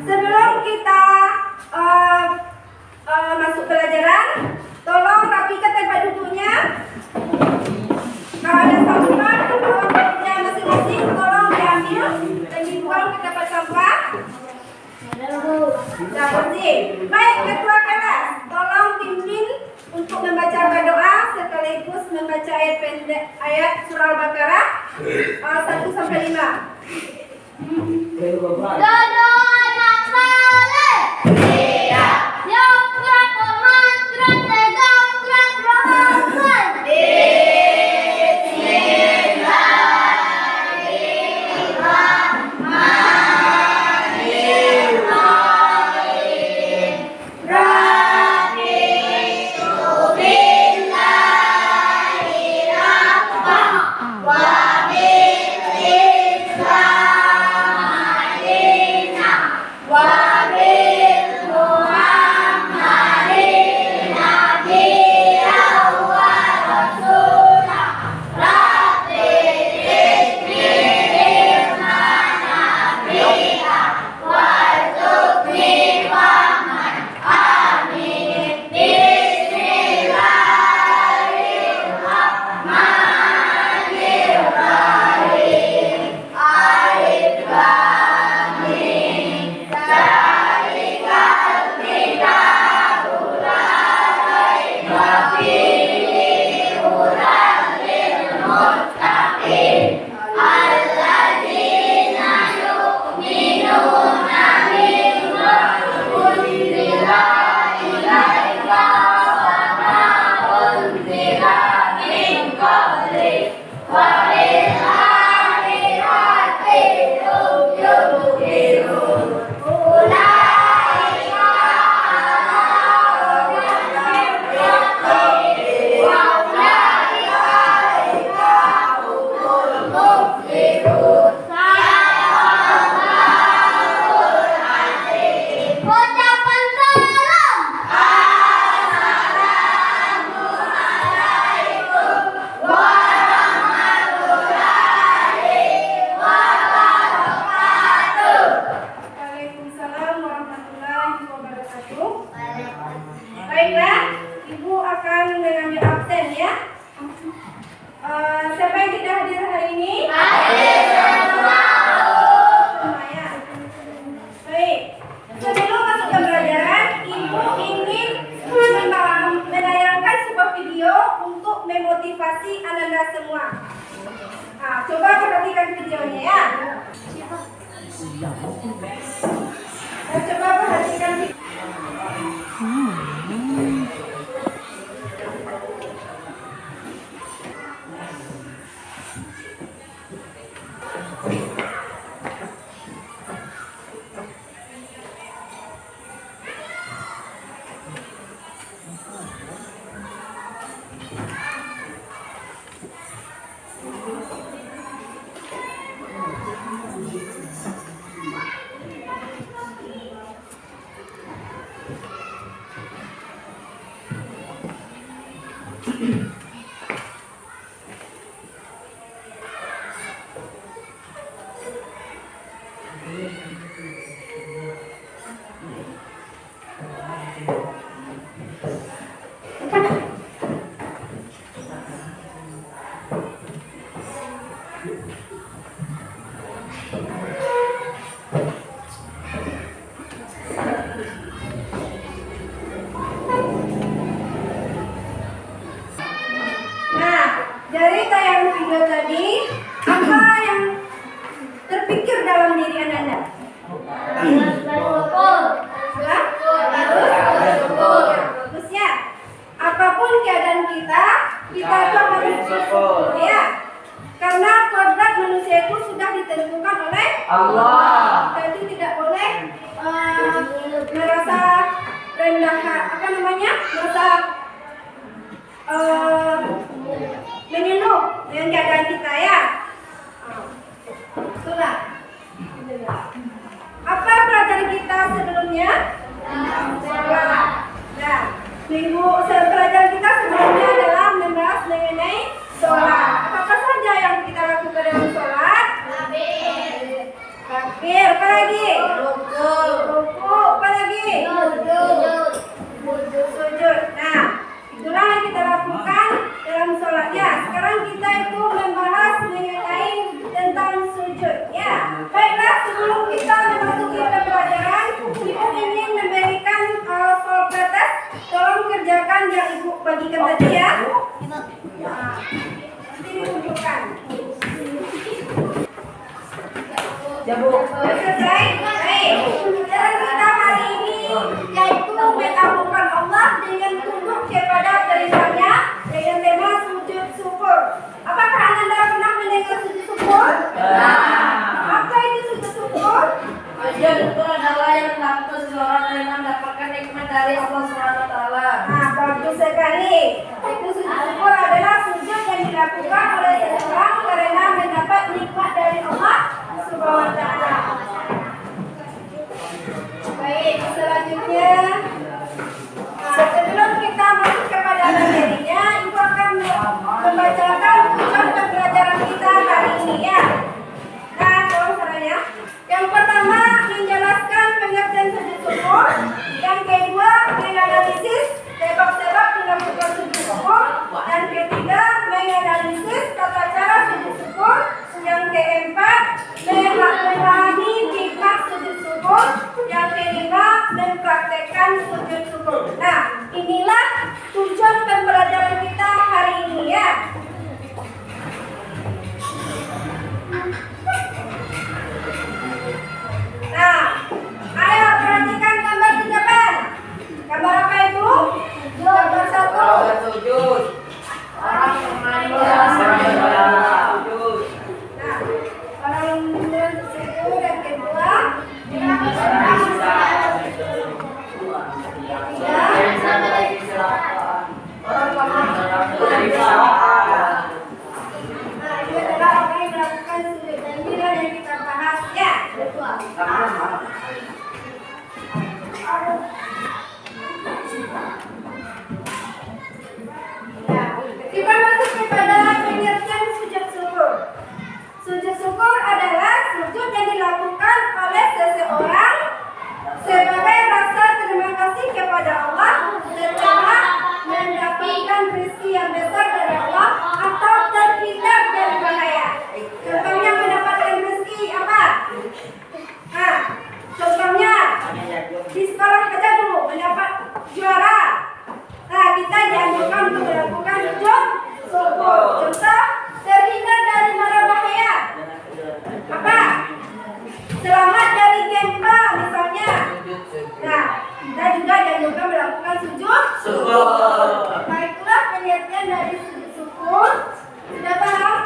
Sebelum kita masuk pelajaran, tolong rapikan tempat duduknya. Kalau ada sampah tempatnya masing-masing, tolong diambil dan dibuang ke tempat sampah. Sudah bersih. Baik, ketua kelas, tolong pimpin untuk membaca doa sekaligus membaca ayat pendek ayat surah Al-Baqarah 1 sampai 5. Baiklah, Ibu akan mengambil absen ya. Siapa yang tidak hadir hari ini? Hadir semua. Lumayan. Baik. Sebelum masuk ke pelajaran, Ibu ingin menayangkan sebuah video untuk memotivasi Anda semua. Nah, coba perhatikan videonya ya. Coba perhatikan video. Dari tayangan video tadi, apa yang terpikir dalam diri Anda? Bagus ya. Apapun keadaan kita tuh harus bersyukur ya. Karena kodrat manusia itu sudah ditentukan oleh Allah. Kita itu tidak boleh merasa rendah, merasa menyeluruh dengan keadaan kita ya. Itulah. Apa pelajaran kita sebelumnya? Nah, pelajaran kita sebelumnya adalah membahas mengenai sholat. Apa saja yang kita lakukan dalam sholat? Takbir, apa lagi? Ruku, apa lagi? Sujud. Nah, itulah yang kita lakukan dalam sholatnya. Sekarang kita itu membahas mengenai tentang sujud. Ya, baiklah sebelum kita memasuki pembelajaran, ibu ingin memberikan soal protes. Tolong kerjakan yang ibu bagikan tadi ya. Nah, nanti ditunjukkan. Selesai? Baik. Pembelajaran kita hari ini yaitu mengagungkan Allah dengan tunduk kepada perintahnya dengan tema sujud syukur. Apakah Anda pernah mendengar sujud syukur? Apa itu sujud syukur? Sujud syukur adalah yang dilakukan seseorang yang mendapatkan nikmat dari Allah SWT. Nah, bagus sekali. Itu sujud syukur adalah sujud yang dilakukan oleh seseorang karena mendapat nikmat dari Allah SWT. Baik, selanjutnya sebelum kita masuk kepada materinya, ibu akan membacakan tujuan pembelajaran kita hari ini ya. Nah, tolong caranya. Yang pertama, menjelaskan pengertian sujud syukur. Yang kedua, menganalisis sebab-sebab dilakukan sujud syukur. Dan ketiga, menganalisis tata cara sujud syukur. Yang keempat, memahami hikmah sujud syukur. Yang kelima, mempraktekkan sujud syukur. Nah, inilah tujuan pembelajaran kita hari ini ya. Nah, ayo perhatikan gambar di depan. Gambar apa itu? Gambar satu. Sujud. Orang Nah, orang sujud dan kedua. Nah, ini adalah orang yang melakukan sujud dan inilah yang kita bahas ya. Kita masuk kepada pengertian sujud syukur. Sujud syukur adalah sujud yang dilakukan oleh seseorang sebagai rasa terima kasih kepada Allah setelah mendapatkan rezeki yang besar dari Allah atau terhindar dari bahaya. Contohnya mendapatkan rezeki apa? Nah, contohnya di sekolah kerja dulu mendapat juara. Nah, kita dianjurkan untuk melakukan sujud syukur. Contoh, terhindar dari mara bahaya. Apa? Selamat dari gempa misalnya. Nah, kita juga dianjurkan melakukan sujud syukur. Nah, itulah pengertian dari sujud syukur. Sudah paham?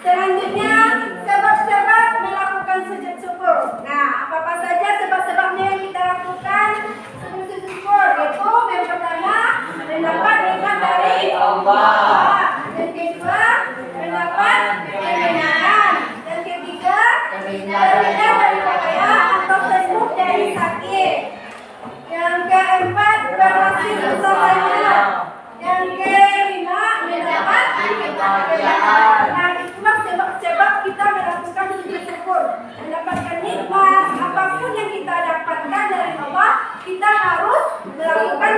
Selanjutnya, sebab-sebab melakukan sujud syukur. Nah, apa-apa saja sebab-sebabnya yang kita lakukan sebelum sujud syukur? Yaitu yang pertama, mendapat nikmat dari Allah. Yang kedua, mendapat kemenangan. Yang ketiga, terhindar dari bahaya atau sembuh dari sakit. Yang keempat, berhasil usahanya. Yang kelima, mendapat kebahagiaan. Nah, itulah sebab-sebab kita melakukan sujud syukur. Mendapatkan nikmat, apapun yang kita dapatkan dari Allah, kita harus melakukan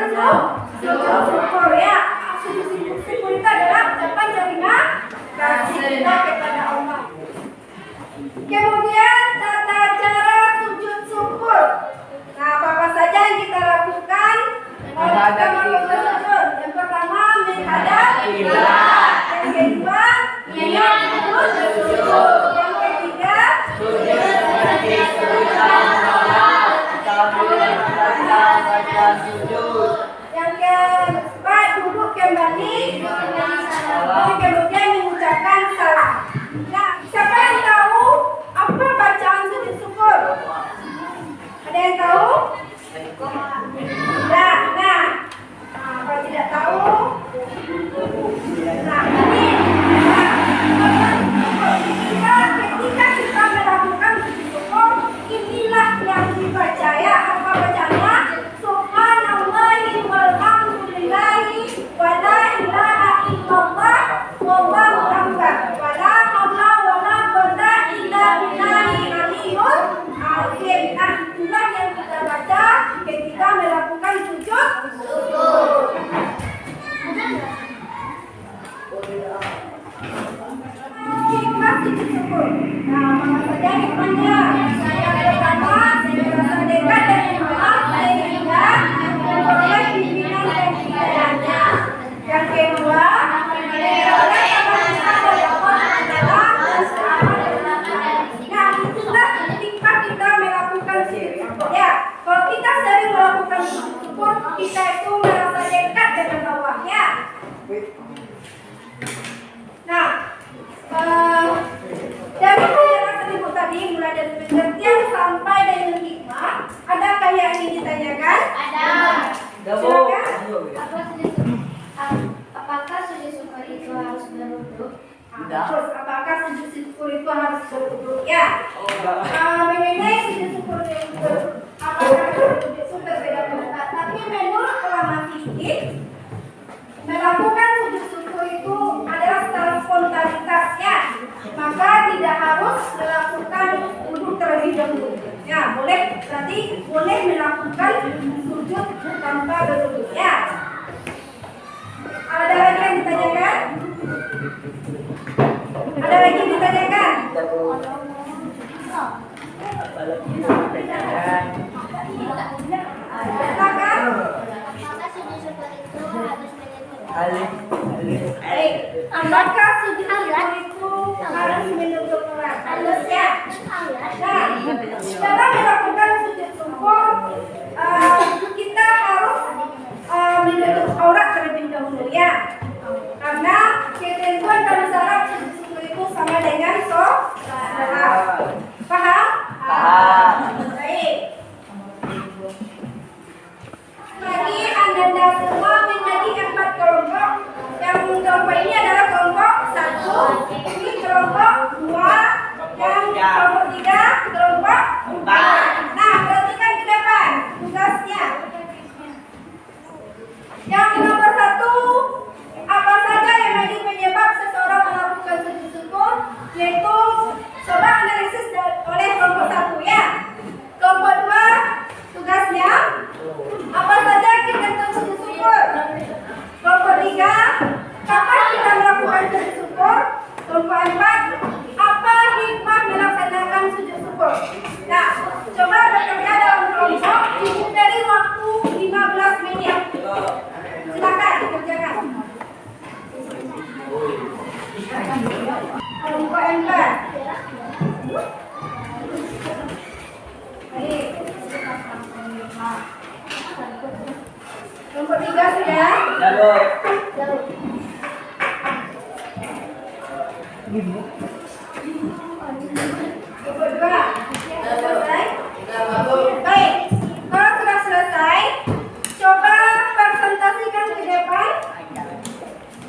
sujud syukur ya. Sujud syukur itu adalah ucapan terima kasih kita kepada Allah. Kemudian tata cara sujud syukur. Nah, apa saja yang kita lakukan kalau kita melakukan sujud? Yang pertama, menghadap kiblat. Yang kedua, niat sujud syukur. Yang ketiga, sujud yang keempat, duduk kembali. Hikmah sujud syukur. Nah, apa saja hikmahnya? Yang pertama, merasa dekat dan Allah sehingga memperoleh bimbingan dan hidayahnya. Yang kedua, memperoleh kemampuan dari Allah adalah bersama dengan Dia. Nah, itulah hikmah kita melakukan sujud syukur. Ya, kalau kita sering melakukan sujud syukur, kita itu merasa dekat dengan Allah. Ya. Nah, dari penjelasan ibu tadi mulai dari pengertian sampai dengan hikmah, adakah yang ingin ditanyakan? Ada. Silakan. Apakah sujud syukur itu harus berwudu? Terus, apakah sujud syukur itu harus berwudu? Ya. Mengenai sujud syukur itu, apakah sujud syukur berbeda pendapat? Tapi menurut ulama fikih, melakukan sujud syukur itu adalah secara spontanitas, ya. Maka tidak harus melakukan wudu terlebih dahulu. Ya, boleh, berarti boleh melakukan sujud tanpa berwudu. Ya. Ada lagi yang ditanyakan? Ada lagi yang ditanyakan? Silakan. Baik, apakah sujud syukur itu harus menutup aurat? Harus, ya. Nah, dalam melakukan sujud syukur, kita harus menutup aurat terlebih dahulu, ya. Karena ketentuan dan syarat sujud syukur itu sama dengan sholat. Paham? Paham. Baik. Bagi Anda semua menjadi 4 kelompok. Yang kelompok ini adalah kelompok 1, ini kelompok 2, yang kelompok 3, kelompok 4. Nah, perhatikan ke depan tugasnya. Yang nomor 1, apa saja yang menjadi penyebab seseorang melakukan sujud syukur? Yaitu coba analisis oleh kelompok 1, ya. Kelompok 2, tugasnya apa saja ketentuan sujud syukur? Kelompok 3, kapan kita melakukan sujud syukur? Kelompok 4, apa hikmah melaksanakan sujud syukur? Nah, coba bekerja dalam kelompok, diberi waktu 15 menit. Silakan dikerjakan. Kelompok 4. Baik. Kelompok 3 sudah? Kelompok 2 selesai? Baik, kalau sudah selesai, coba presentasikan ke depan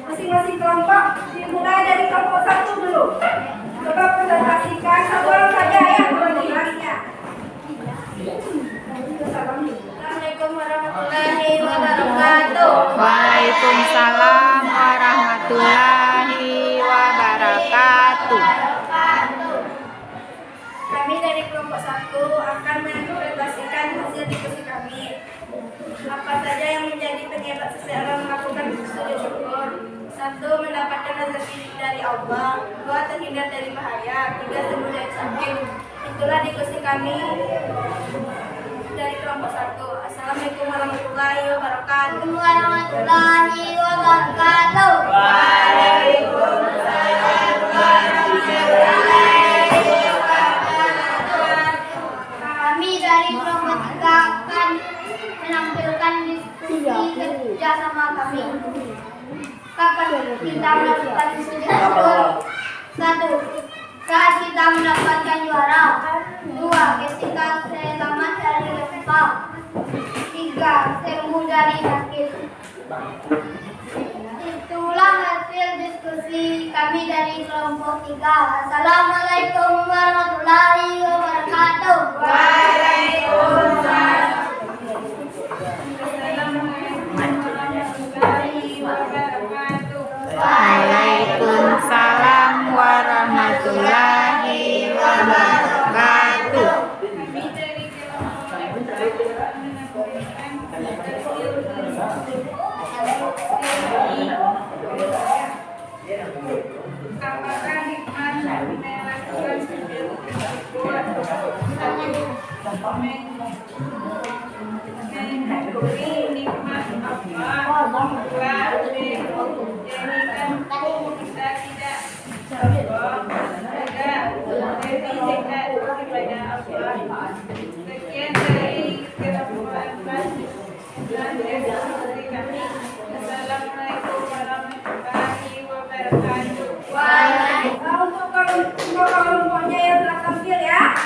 masing-masing kelompok, dimulai dari kelompok 1 dulu. Coba presentasikan satu orang saja ya, koordinasinya. Assalamualaikum warahmatullahi wabarakatuh. Waalaikumsalam warahmatullahi wabarakatuh. Kami dari kelompok 1 akan mempresentasikan hasil diskusi kami. Apa saja yang menjadi penyebab seseorang melakukan sujud syukur? 1. Mendapatkan rezeki dari Allah. 2. Terhindar dari bahaya. 3. Sembuh dari sakit. Itulah diskusi kami dari kelompok 1. Assalamualaikum warahmatullahi wabarakatuh. Warahmatullahi wabarakatuh. Waalaikumsalam warahmatullahi wabarakatuh. Kami dari kelompok 3 akan menampilkan diskusi kerjasama kami. Kapan kita melakukan sujud syukur? 1. Saat kita mendapatkan juara. 2. Ketika selamat dari gempa. 3. Sembuh dari sakit. Itulah hasil diskusi kami dari kelompok 3. Assalamualaikum warahmatullahi wabarakatuh. Waalaikumsalam. Waalaikumsalam warahmatullahi wabarakatuh. Apakah melakukan sujud syukur, mensyukuri nikmat Allah telah menjadikan kita tidak sombong, juga berfizikat kepada Allah. Sekian dari kesempatan dan diskusi kami. Assalamualaikum warahmatullahi wabarakatuh. Untuk kelompoknya yang telah tampil ya.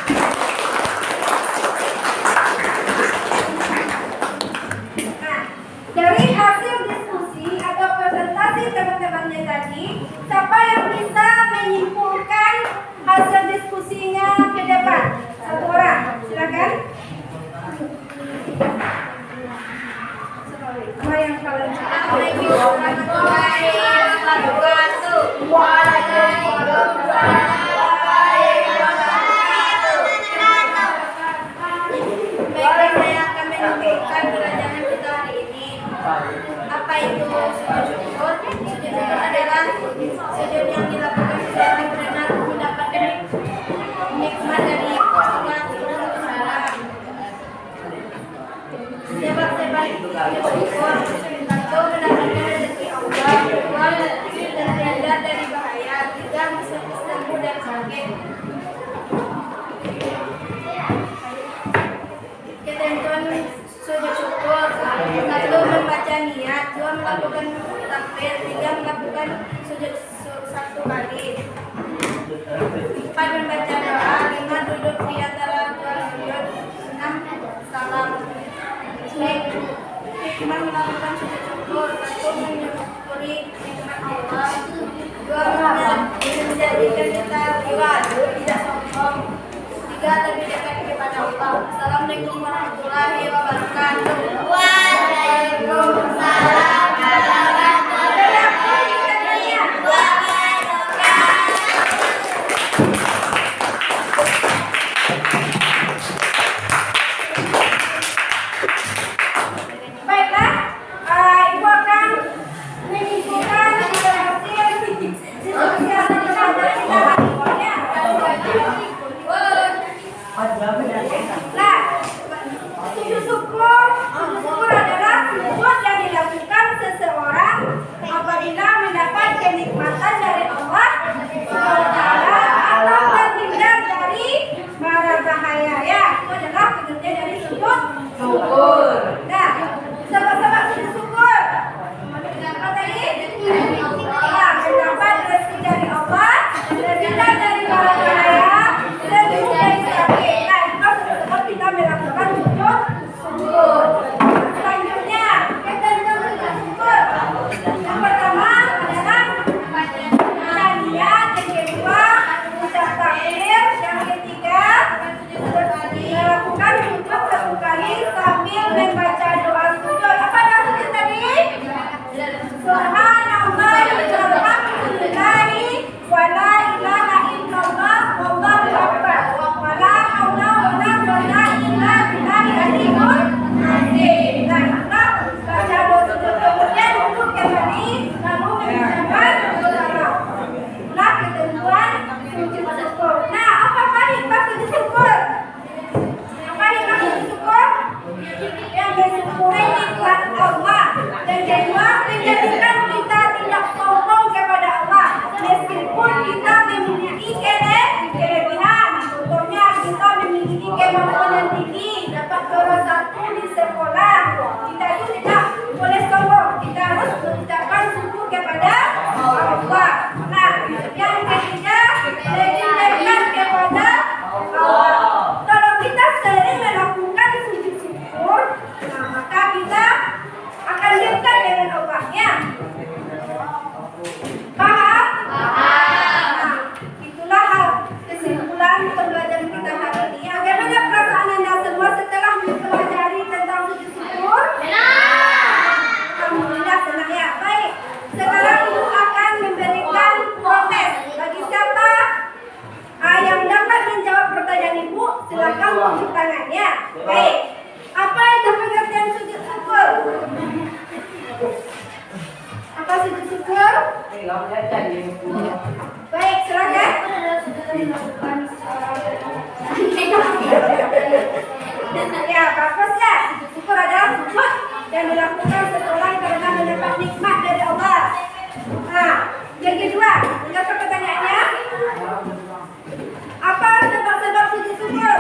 Nah, dari hasil diskusi atau presentasi teman-temannya tadi, siapa yang bisa menyimpulkan hasil diskusinya ke depan? Satu orang, silakan. Apa yang kalian Assalamualaikum warahmatullahi wabarakatuh. Waalaikumsalam warahmatullahi wabarakatuh. Baiklah, saya akan menunjukkan pelajaran kita hari ini. Apa itu sujud syukur? Sujud syukur adalah sujud yang dilakukan secara benar mendapatkan nikmat dari Allah Subhanahu wa Ta'ala. Sebab-sebab sujud syukur satu mendapatkan rezeki Allah, dua terhindar dari bahaya, tiga sembuh dari sakit. Ketentuan sujud syukur: satu membaca niat, dua melakukan takbir, tiga melakukan sujud satu kali, empat membaca doa, lima duduk di antara dua sujud, enam salam. Hikmah melakukan sujud syukur: satu mensyukuri nikmat Allah, dua menjadikan kita tidak sombong, tiga lebih dekat kepada Allah. Assalamualaikum warahmatullahi wabarakatuh. Waalaikumsalam warahmatullahi Baiklah, Ibu akan menyimpulkan hasil diskusi atau presentasi kita hari ini. Nah, sujud syukur adalah sujud yang dilakukan seseorang apabila mendapat kenikmatan dari Allah SWT atau terhindar dari mara bahaya. Ya, itu adalah pengertian dari sujud syukur. Nah, sama-sama sujud syukur. Apa tadi? Ya, mendapat rezeki dari Allah, terhindar dari mara bahaya, sembuh dari sakit. Nah, itu sebab kita melakukan sujud syukur. Selanjutnya, ketentuan sujud syukur. Yang pertama adalah baca niat, yang kedua ucap takbir, yang ketiga melakukan sujud satu kali sambil membaca doa sujud. Apa doa sujud tadi? Subhanallah walhamdulillahi wa la ilaha illallah wallahu akbar wa la haula wa la quwwata illa billahil aliyyil azim. Nah, baca doa sujud, kemudian duduk kembali lalu mengucapkan salam. Nah, ketentuan sujud syukur. Nah, apa hikmah sujud syukur? Apa hikmah sujud syukur? Yang mensyukuri nikmat Allah, dan kedua menjadikan kita tidak sombong kepada Allah meskipun kita memiliki kelebihan. Contohnya kita memiliki kemampuan yang tinggi, dapat juara satu di sekolah, kita itu tidak boleh sombong, kita harus mengucapkan syukur kepada Allah. Nah, yang ketiga, legenda melakukan Ya, bagus ya. Syukur adalah sebuah yang dilakukan seseorang karena mendapat nikmat dari Allah. Nah, yang kedua, lihat pertanyaannya. Apa sebab-sebab sujud syukur?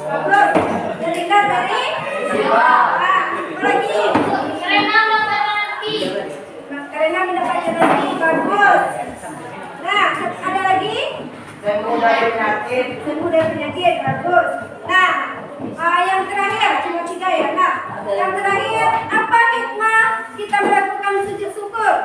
Bagus. Terhindar dari nah, apa lagi? Karena mendapatkan rezeki. Bagus. Nah, ada lagi? Sembuh dari penyakit. Bagus. Nah, yang terakhir cuma 3 ya. Nah, yang terakhir apa hikmah kita melakukan sujud syukur?